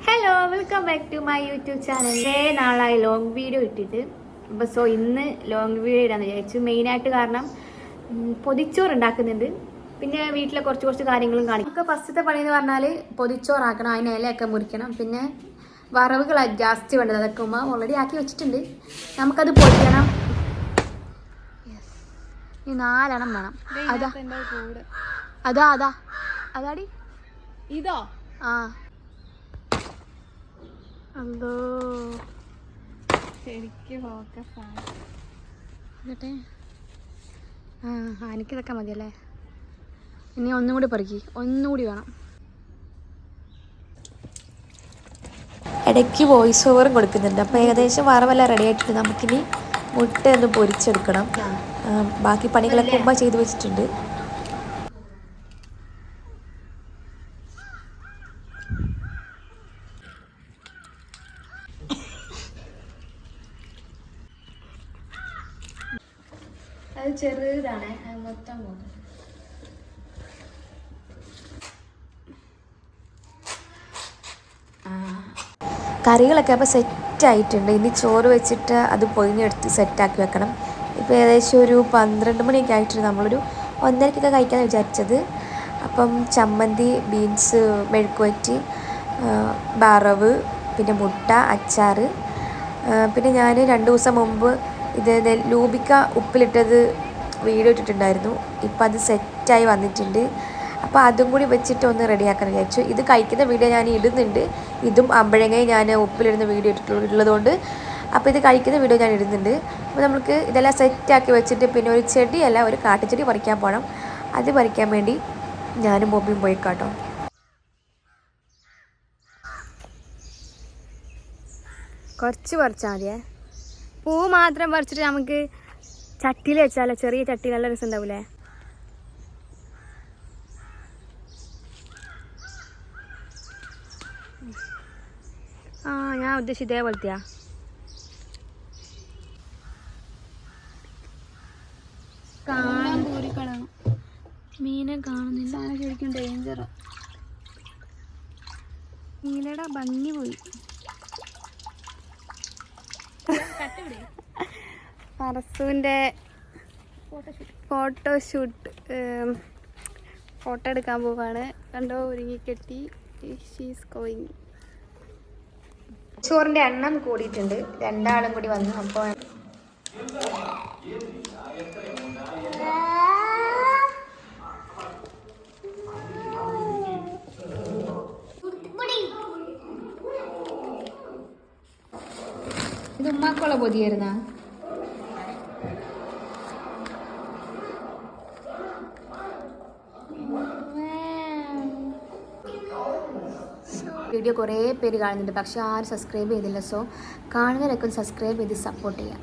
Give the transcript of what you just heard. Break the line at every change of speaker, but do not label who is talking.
Hello, welcome back to my YouTube channel. നാളായി long video ഇട്ടിട്ട്. അപ്പോൾ ഇന്ന് ലോങ് വീഡിയോ ഇടാന്ന് വിചാരിച്ചു. മെയിനായിട്ട് കാരണം പൊതിച്ചോറ് ഉണ്ടാക്കുന്നുണ്ട്. പിന്നെ വീട്ടിലെ കുറച്ച് കാര്യങ്ങളും കാണിക്കും. നമുക്ക് ഫസ്റ്റത്തെ പണി എന്ന് പറഞ്ഞാൽ പൊതിച്ചോറാക്കണം, അതിന് ഇലയൊക്കെ മുറിക്കണം. പിന്നെ വറവുകൾ ജാസ്തി വേണ്ടത് അതൊക്കെ ഉമ്മ ഓൾറെഡി ആക്കി വെച്ചിട്ടുണ്ട്. നമുക്കത് പൊടിക്കണം. ഈ 4 എണ്ണം വേണം. അതാടി
ഇതോ?
ആ അല്ലോ
ശരിക്കും ഫോക്കസ്
എന്നിട്ടേ എനിക്കിതൊക്കെ മതിയല്ലേ. ഇനി ഒന്നും കൂടി പറിക്കി, ഒന്നുകൂടി വേണം.
ഇടയ്ക്ക് വോയിസ് ഓവറും കൊടുക്കുന്നുണ്ട്. അപ്പോൾ ഏകദേശം വറവെല്ലാം റെഡി ആയിട്ടുണ്ട്. നമുക്കിനി മുട്ട ഒന്ന് പൊരിച്ചെടുക്കണം. ബാക്കി പണികളൊക്കെ ഉമ്മ ചെയ്ത് വെച്ചിട്ടുണ്ട്.
അത് ചെറുതാണ്, മൊത്തം പോകുന്നത്.
കറികളൊക്കെ അപ്പോൾ സെറ്റായിട്ടുണ്ട്. ഇനി ചോറ് വെച്ചിട്ട് അത് പൊതിഞ്ഞെടുത്ത് സെറ്റാക്കി വെക്കണം. ഇപ്പോൾ ഏകദേശം ഒരു 12 മണിയൊക്കെ ആയിട്ടുണ്ട്. നമ്മളൊരു 1:30 കഴിക്കാമെന്ന് വിചാരിച്ചത്. അപ്പം ചമ്മന്തി, ബീൻസ് മെഴുക്കുവരട്ടി, വറവ്, പിന്നെ മുട്ട, അച്ചാർ. പിന്നെ ഞാൻ 2 ദിവസം മുമ്പ് ഇത് ലൂബിക്ക ഉപ്പിലിട്ടത് വീഡിയോ ഇട്ടിട്ടുണ്ടായിരുന്നു. ഇപ്പം അത് സെറ്റായി വന്നിട്ടുണ്ട്. അപ്പോൾ അതും കൂടി വെച്ചിട്ട് ഒന്ന് റെഡിയാക്കാൻ വിചാരിച്ചു. ഇത് കഴിക്കുന്ന വീഡിയോ ഞാൻ ഇടുന്നുണ്ട്. ഇതും അമ്പഴങ്ങയും ഞാൻ ഉപ്പിലിടുന്ന വീഡിയോ ഇട്ടിട്ടുള്ളതുകൊണ്ട് അപ്പോൾ ഇത് കഴിക്കുന്ന വീഡിയോ ഞാൻ ഇടുന്നുണ്ട്. അപ്പോൾ നമുക്ക് ഇതെല്ലാം സെറ്റാക്കി വെച്ചിട്ട് പിന്നെ ഒരു ചെടിയല്ല, ഒരു കാട്ടുചെടി പറിക്കാൻ പോകണം. അത് പറിക്കാൻ വേണ്ടി ഞാനും ബോബിയും പോയിക്കാട്ടോ.
കുറച്ച് പറിച്ചാൽ മതിയേ. പൂ മാത്രം പറിച്ചിട്ട് നമുക്ക് ചട്ടിയിൽ വെച്ചാലോ, ചെറിയ ചട്ടി നല്ല രസം ഉണ്ടാവൂലേ. ഞാൻ ഉദ്ദേശിച്ചത് ഇതേപോലത്തെയാ. മീനെ കാണുന്നില്ല, ശരിക്കും ഡേഞ്ചറാ. മീനയുടെ ഭംഗി പോയി. പറസുവിൻ്റെ ഫോട്ടോഷൂട്ട് ഫോട്ടോ എടുക്കാൻ പോവാണ്. കണ്ടോ, ഒരുങ്ങിക്കെട്ടി. She's going. ചോറിൻ്റെ എണ്ണം കൂടിയിട്ടുണ്ട്. 2 ആളും കൂടി വന്നു. അപ്പോൾ ഇത് ഉമ്മാക്കുള്ള പൊതിയായിരുന്നാ? വീഡിയോ കുറേ പേര് കാണുന്നുണ്ട്, പക്ഷെ ആരും സബ്സ്ക്രൈബ് ചെയ്തില്ല. സോ കാണുന്നവരൊക്കെ ഒന്ന് സബ്സ്ക്രൈബ് ചെയ്ത് സപ്പോർട്ട് ചെയ്യാം.